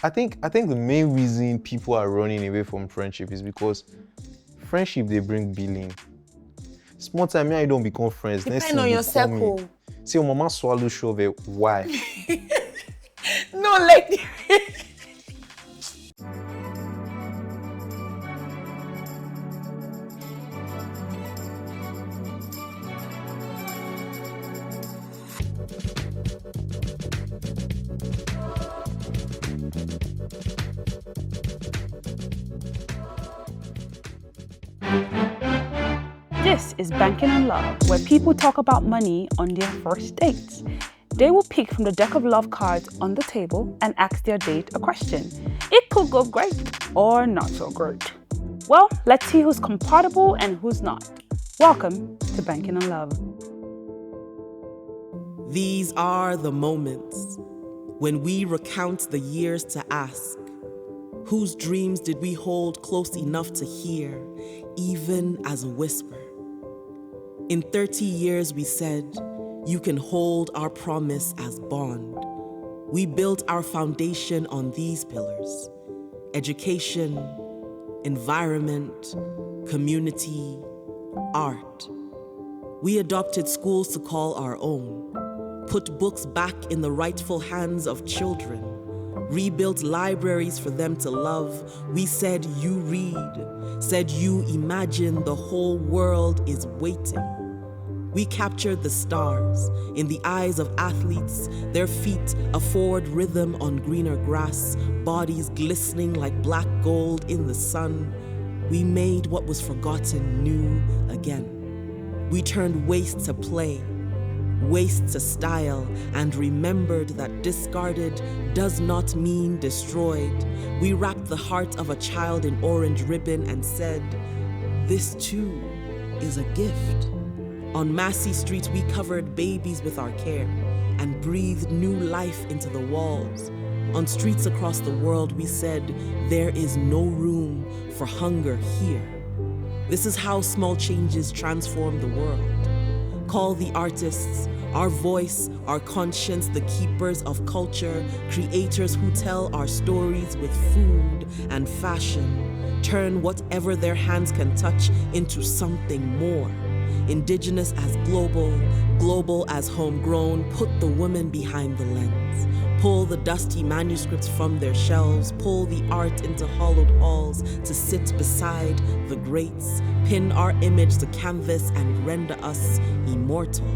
I think the main reason people are running away from friendship is because friendship they bring billing. Small time, me I don't become friends. Depend on your circle. See, your mama swallow shovel. Why? No, like. This is Banking on Love, where people talk about money on their first dates. They will pick from the deck of love cards on the table and ask their date a question. It could go great or not so great. Well, let's see who's compatible and who's not. Welcome to Banking on Love. These are the moments when we recount the years to ask, whose dreams did we hold close enough to hear, even as a whisper? In 30 years, we said, you can hold our promise as bond. We built our foundation on these pillars: education, environment, community, art. We adopted schools to call our own, put books back in the rightful hands of children, rebuilt libraries for them to love. We said, you read, said you imagine, the whole world is waiting. We captured the stars in the eyes of athletes, their feet afford rhythm on greener grass, bodies glistening like black gold in the sun. We made what was forgotten new again. We turned waste to play, waste to style, and remembered that discarded does not mean destroyed. We wrapped the heart of a child in orange ribbon and said, this too is a gift. On Massey Street, we covered babies with our care and breathed new life into the walls. On streets across the world, we said, there is no room for hunger here. This is how small changes transform the world. Call the artists, our voice, our conscience, the keepers of culture, creators who tell our stories with food and fashion. Turn whatever their hands can touch into something more. Indigenous as global, global as homegrown, put the women behind the lens. Pull the dusty manuscripts from their shelves, pull the art into hollowed halls to sit beside the greats, pin our image to canvas and render us immortal.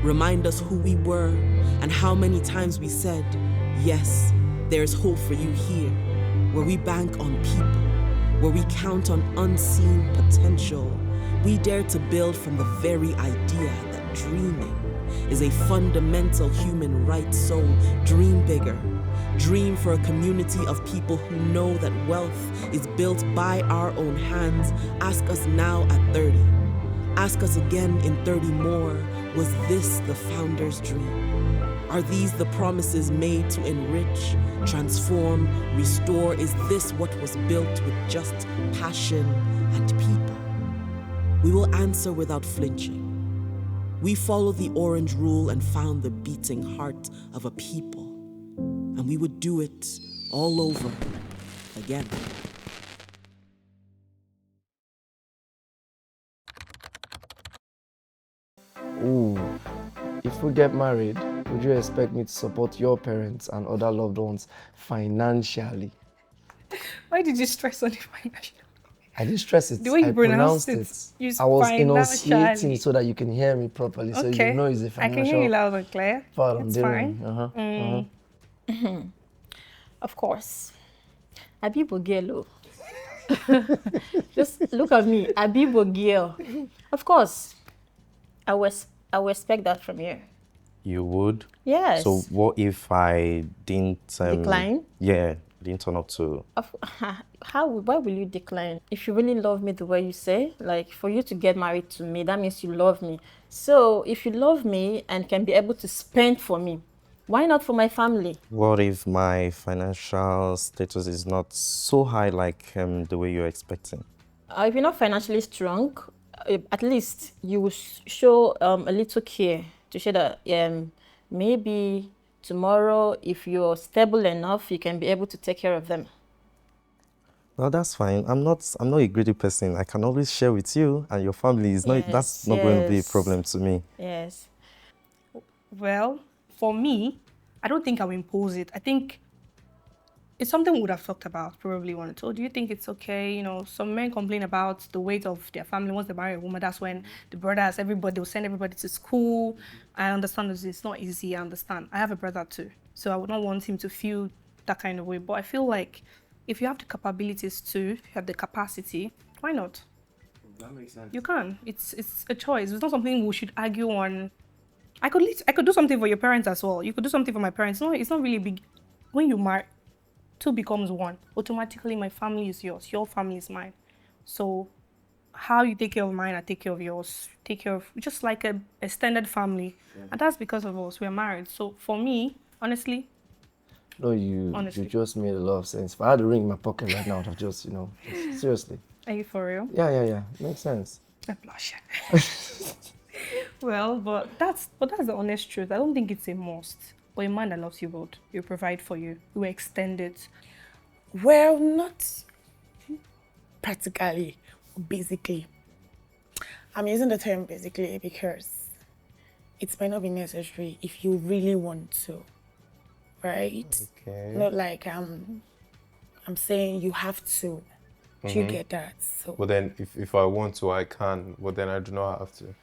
Remind us who we were and how many times we said, yes, there's hope for you here, where we bank on people, where we count on unseen potential. We dare to build from the very idea that dreaming is a fundamental human right, so dream bigger. Dream for a community of people who know that wealth is built by our own hands. Ask us now at 30. Ask us again in 30 more. Was this the founder's dream? Are these the promises made to enrich, transform, restore? Is this what was built with just passion and people? We will answer without flinching. We followed the orange rule and found the beating heart of a people. And we would do it all over again. Ooh, if we get married, would you expect me to support your parents and other loved ones financially? Why did you stress on the financial? I didn't stress it. The way you I pronounced pronounced it. I was Financially. enunciating so that you can hear me properly. So Okay. you know it's a I financial. can hear you loud and clear. part I'm It's doing. fine. Of course. Abibo Gelo. Just look at me. Abibo Gelo. Of course. I will expect that from you. You would? Yes. So what if I didn't... Decline? Yeah, didn't turn up to... Why will you decline? If you really love me the way you say, like for you to get married to me, that means you love me. So if you love me and can be able to spend for me, why not for my family? What if my financial status is not so high like the way you're expecting? If you're not financially strong, at least you will show a little care to show that maybe tomorrow, if you're stable enough, you can be able to take care of them. Well, that's fine. I'm not a greedy person. I can always share with you and your family. That's not going to be a problem to me. Yes. Well, for me, I don't think I will impose it. I think it's something we would have talked about probably one or two. Do you think it's okay? You know, some men complain about the weight of their family once they marry a woman. That's when the brothers, everybody, will send everybody to school. I understand it's not easy. I understand. I have a brother too, so I would not want him to feel that kind of way. But I feel like if you have the capabilities to, if you have the capacity, why not? That makes sense. You can. It's a choice. It's not something we should argue on. I could do something for your parents as well. You could do something for my parents. No, it's not really big. When you marry, two becomes one. Automatically, my family is yours. Your family is mine. So how you take care of mine, I take care of yours. Take care of just like a extended family. Yeah. And that's because of us. We're married. So for me, honestly. No, you just made a lot of sense. If I had a ring in my pocket right now, I'd have just, seriously. Are you for real? Yeah. Makes sense. I'm blushing. Well, but that's the honest truth. I don't think it's a must. But a man that loves you will provide for you. You will extend it. Well, not practically, basically. I'm using the term basically because it might not be necessary if you really want to, right? Okay. Not like I'm saying you have to. Do you get that? So. But then if I want to, I can. But then I do not have to.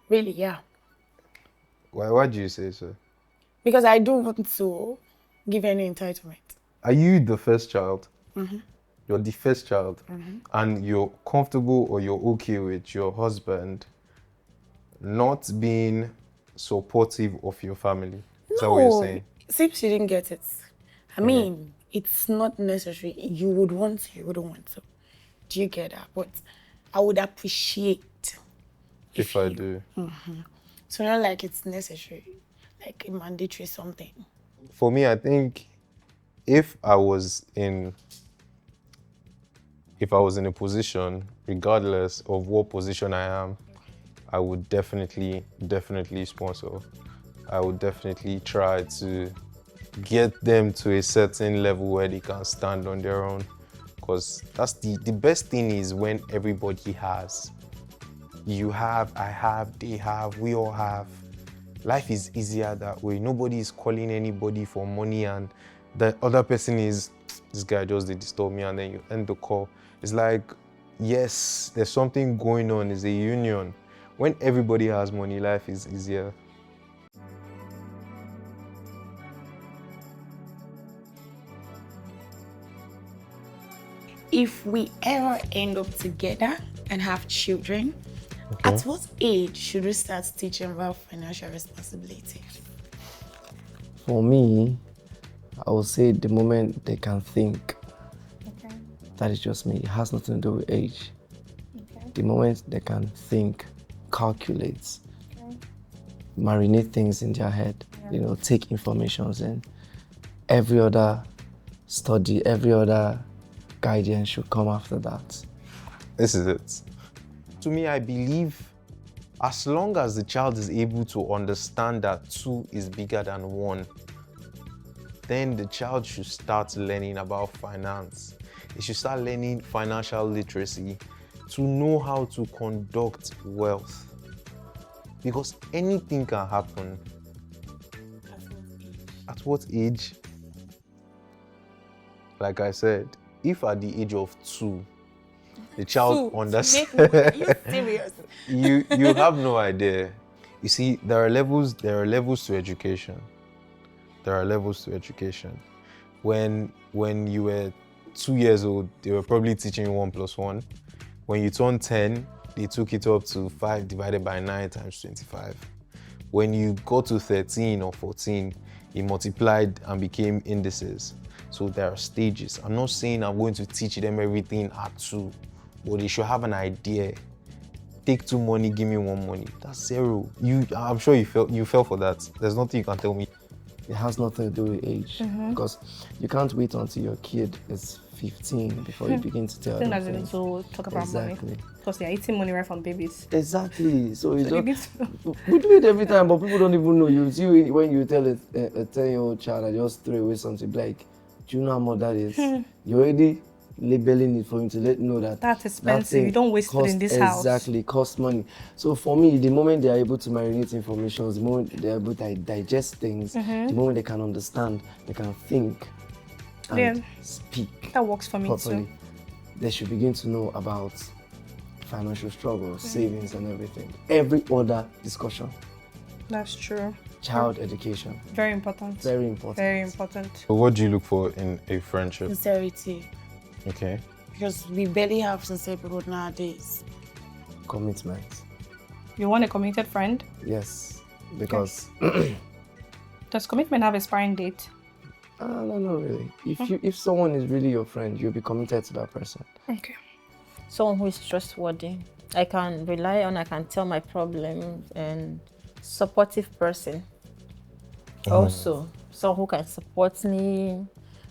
Really, yeah. Why do you say so? Because I don't want to give any entitlement. Are you the first child? Mm-hmm. You're the first child. Mm-hmm. And you're comfortable or you're okay with your husband not being supportive of your family? Is that what you're saying? See, she didn't get it. I mean, it's not necessary. You would want to, you wouldn't want to. Do you get that? But I would appreciate if I do. Mm-hmm. So not like it's necessary, like a mandatory something. For me, I think if I was in a position, regardless of what position I am, I would definitely sponsor. I would definitely try to get them to a certain level where they can stand on their own. Because that's the best thing is when everybody has. You have, I have, they have, we all have. Life is easier that way. Nobody is calling anybody for money and the other person is, this guy just did disturb me, and then you end the call. It's like, yes, there's something going on, it's a union. When everybody has money, life is easier. If we ever end up together and have children, at what age should we start teaching about financial responsibility? For me, I would say the moment they can think. Okay. That is just me. It has nothing to do with age. Okay. The moment they can think, calculate, marinate things in their head, take informations in. Every other study, every other guidance should come after that. This is it. To me, I believe as long as the child is able to understand that 2 is bigger than 1, then the child should start learning about finance. They should start learning financial literacy to know how to conduct wealth. Because anything can happen. At what age? Like I said, if at the age of 2, the child understands. Are you serious? you have no idea. You see, there are levels to education. There are levels to education. When you were 2 years old, they were probably teaching you 1 + 1. When you turned 10, they took it up to 5 divided by 9 times 25. When you got to 13 or 14, it multiplied and became indices. So there are stages. I'm not saying I'm going to teach them everything at 2, but they should have an idea. Take 2 money, give me 1 money. That's 0. I'm sure you fell for that. There's nothing you can tell me. It has nothing to do with age. Because you can't wait until your kid is 15 before you begin to tell them things. To talk about money. Because they're eating money right from babies. Exactly. So it's we do it every time, but people don't even know. You see when you tell a 10-year-old child that just throw away something, like, do you know how much that is? You're already labeling it for him to let you know that that's expensive. You don't waste it in this house. Exactly, cost money. So for me, the moment they are able to marinate information, the moment they are able to digest things, the moment they can understand, they can think and speak. That works for me properly, too. They should begin to know about financial struggles, savings, and everything. Every other discussion. That's true. Child education. Very important. Very important. Very important. So what do you look for in a friendship? Sincerity. Okay. Because we barely have sincere people nowadays. Commitment. You want a committed friend? Yes, because does commitment have a expiring date? No, not really. If someone is really your friend, you'll be committed to that person. Okay. Someone who is trustworthy. I can rely on, I can tell my problems, and supportive person. Also, someone who can support me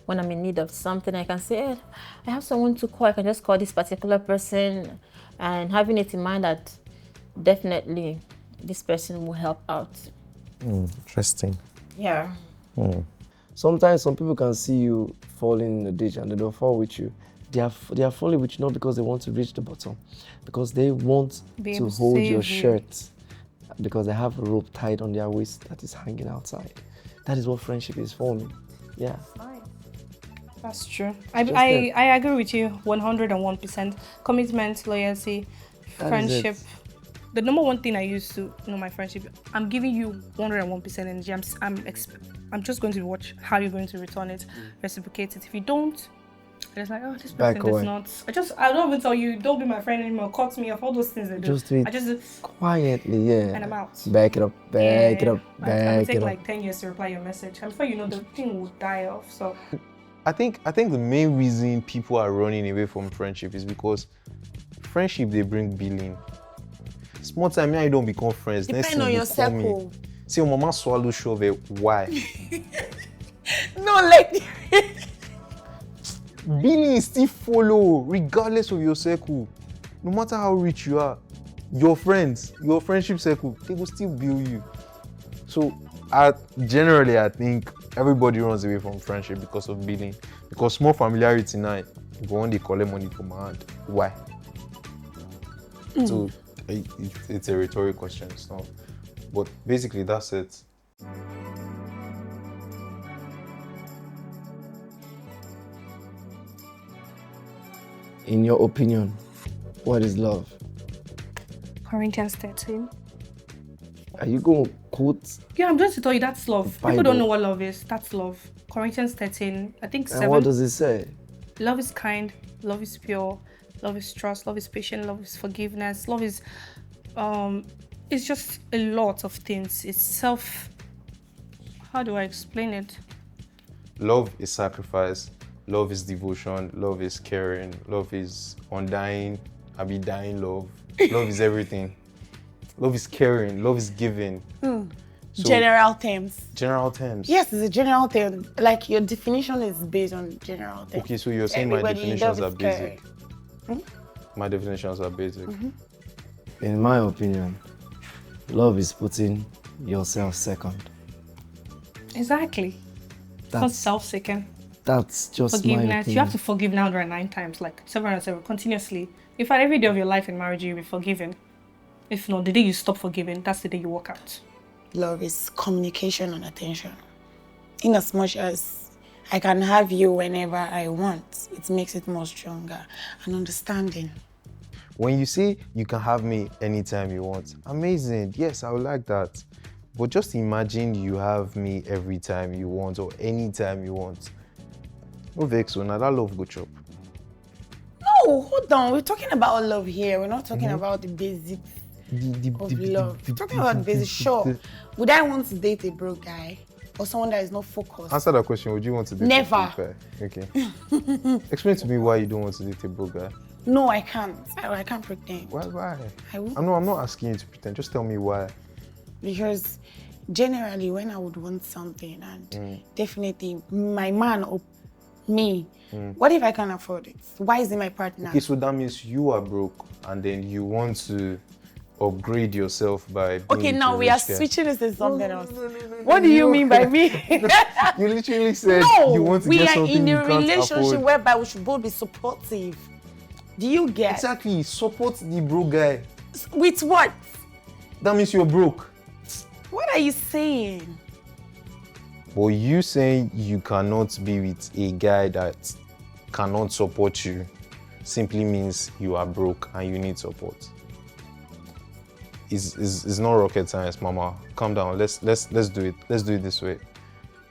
when I'm in need of something. I can say, hey, I have someone to call. I can just call this particular person, and having it in mind that definitely this person will help out. Interesting. Yeah. Sometimes some people can see you falling in the ditch and they don't fall with you. They are falling with you not because they want to reach the bottom, because they want to hold your shirt, because they have a rope tied on their waist that is hanging outside. That is what friendship is for me. Yeah. That's true. I agree with you 101%. Commitment, loyalty, friendship. The number one thing I use to know my friendship, I'm giving you 101% energy. I'm just going to watch how you're going to return it, reciprocate it. If you don't, it's like, oh, this person is not. I don't even tell you, don't be my friend anymore, cut me off, all those things I do. Just do it quietly, yeah. And I'm out. Back it up, back it up. It take like 10 years to reply your message. And before you know, the thing will die off. So I think the main reason people are running away from friendship is because friendship, they bring billing. Small time, you don't become friends. Depend on your circle. See, your mama swallow shovel. Why? No, like billing still follow regardless of your circle. No matter how rich you are, your friends, your friendship circle, they will still bill you. So, generally, I think everybody runs away from friendship because of billing. Because small familiarity now, you go on, they collect money from my hand. Why? So, it's a rhetorical question, so. But basically, that's it. In your opinion, what is love? Corinthians 13. Are you going to quote? Yeah, I'm just to tell you that's love. Bible. People don't know what love is. That's love. Corinthians 13, I think 7. And what does it say? Love is kind, love is pure, love is trust, love is patient, love is forgiveness, love is it's just a lot of things. It's how do I explain it? Love is sacrifice, love is devotion, love is caring, love is undying, dying love. Love is everything. Love is caring, love is giving. So, general terms. General terms. Yes, it's a general term. Like your definition is based on general terms. Okay, so you're saying my definitions are basic. My definitions are basic. In my opinion, love is putting yourself second. Exactly. It's not self-seeking. That's just forgiveness. My opinion. You have to forgive 909 times, like 707, continuously. In fact, every day of your life in marriage, you'll be forgiven. If not, the day you stop forgiving, that's the day you walk out. Love is communication and attention. In as much as I can have you whenever I want, it makes it more stronger and understanding. When you say you can have me anytime you want, amazing. Yes, I would like that. But just imagine you have me every time you want or anytime you want. No vex, so now that love go chop. No, hold on. We're talking about love here. We're not talking about the basics of love. We're talking about basics. Sure. Would I want to date a broke guy or someone that is not focused? Answer that question. Would you want to date Never. a broke guy? Okay. Explain to me why you don't want to date a broke guy. No, I can't. I can't pretend. Why? I will. I'm not asking you to pretend. Just tell me why. Because generally when I would want something and definitely my man or me, what if I can't afford it? Why is it my partner? Okay, so that means you are broke and then you want to upgrade yourself by being Okay, with now a we are rich guy. switching this to something else. What do you mean by me? You literally said you want to we get are something in you a can't relationship afford. whereby we should both be supportive. Do you get? Exactly, support the broke guy. With what? That means you're broke. What are you saying? But you saying you cannot be with a guy that cannot support you simply means you are broke and you need support. It's not rocket science, mama. Calm down. Let's do it. Let's do it this way.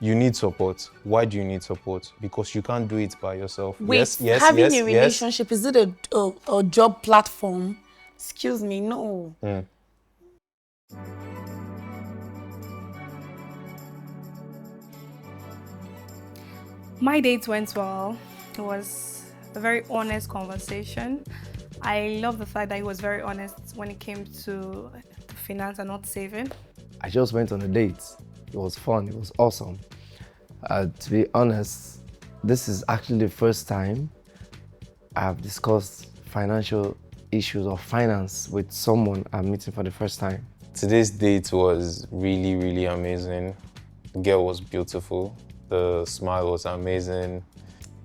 You need support. Why do you need support? Because you can't do it by yourself. Wait, having a relationship, is it a job platform? Excuse me, no. My date went well. It was a very honest conversation. I love the fact that he was very honest when it came to finance and not saving. I just went on a date. It was fun, it was awesome. To be honest, this is actually the first time I've discussed financial issues or finance with someone I'm meeting for the first time. Today's date was really, really amazing. The girl was beautiful. The smile was amazing.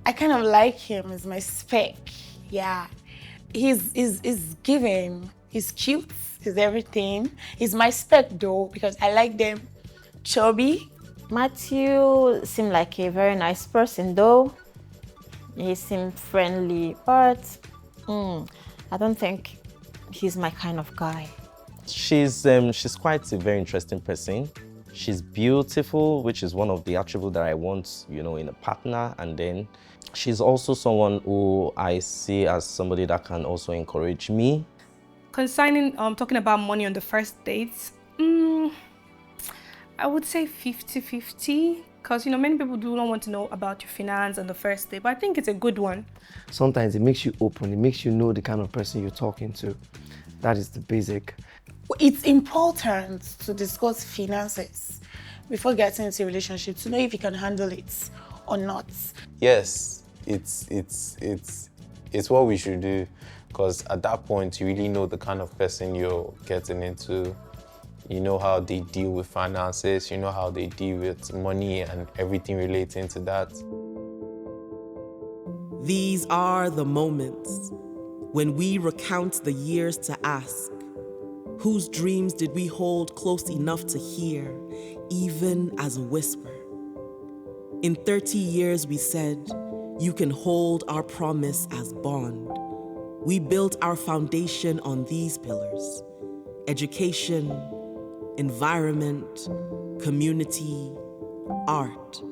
I kind of like him as my spec. Yeah. He's giving. He's cute. He's everything. He's my spec though, because I like them chubby. Matthew seemed like a very nice person though. He seemed friendly, but I don't think he's my kind of guy. She's quite a very interesting person. She's beautiful, which is one of the attributes that I want, in a partner. And then she's also someone who I see as somebody that can also encourage me. Concerning talking about money on the first dates, I would say 50-50, because many people do not want to know about your finance on the first date, but I think it's a good one. Sometimes it makes you open, it makes you know the kind of person you're talking to. That is the basic. It's important to discuss finances before getting into a relationship to know if you can handle it or not. Yes, it's what we should do, because at that point you really know the kind of person you're getting into. You know how they deal with finances, you know how they deal with money and everything relating to that. These are the moments when we recount the years to ask, whose dreams did we hold close enough to hear, even as a whisper? In 30 years, we said, you can hold our promise as bond. We built our foundation on these pillars: education, environment, community, art.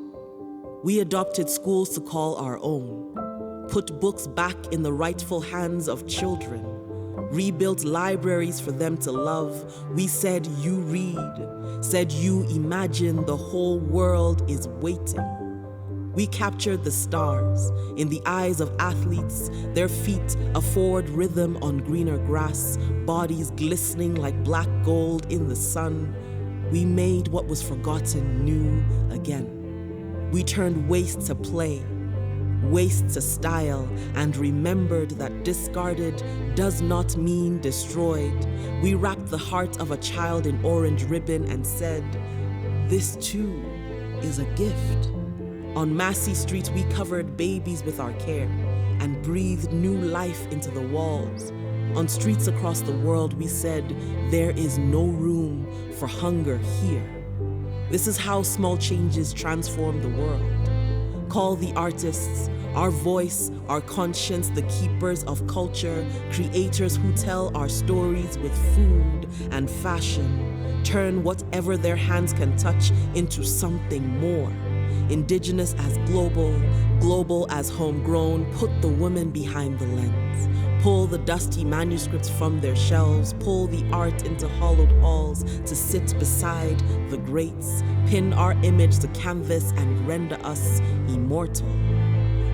We adopted schools to call our own, put books back in the rightful hands of children, rebuilt libraries for them to love. We said you read, said you imagine, the whole world is waiting. We captured the stars in the eyes of athletes, their feet afford rhythm on greener grass, bodies glistening like black gold in the sun. We made what was forgotten new again. We turned waste to play, waste to style, and remembered that discarded does not mean destroyed. We wrapped the heart of a child in orange ribbon and said, this too is a gift. On Massey Street, we covered babies with our care and breathed new life into the walls. On streets across the world, we said, there is no room for hunger here. This is how small changes transform the world. Call the artists, our voice, our conscience, the keepers of culture, creators who tell our stories with food and fashion. Turn whatever their hands can touch into something more. Indigenous as global, global as homegrown, put the women behind the lens. Pull the dusty manuscripts from their shelves, pull the art into hollowed halls to sit beside the greats, pin our image to canvas and render us immortal.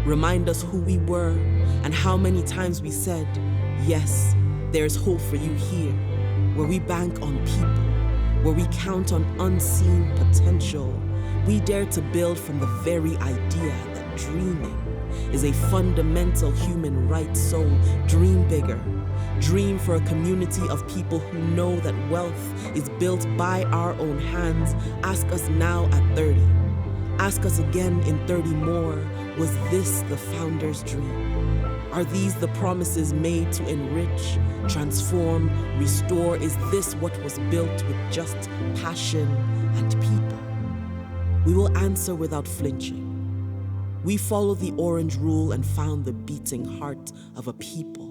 Remind us who we were and how many times we said, yes, there's hope for you here, where we bank on people, where we count on unseen potential. We dare to build from the very idea that dreaming is a fundamental human right. So dream bigger. Dream for a community of people who know that wealth is built by our own hands. Ask us now at 30. Ask us again in 30 more. Was this the founder's dream? Are these the promises made to enrich, transform, restore? Is this what was built with just passion and people? We will answer without flinching. We followed the orange rule and found the beating heart of a people.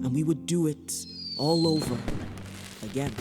And we would do it all over again.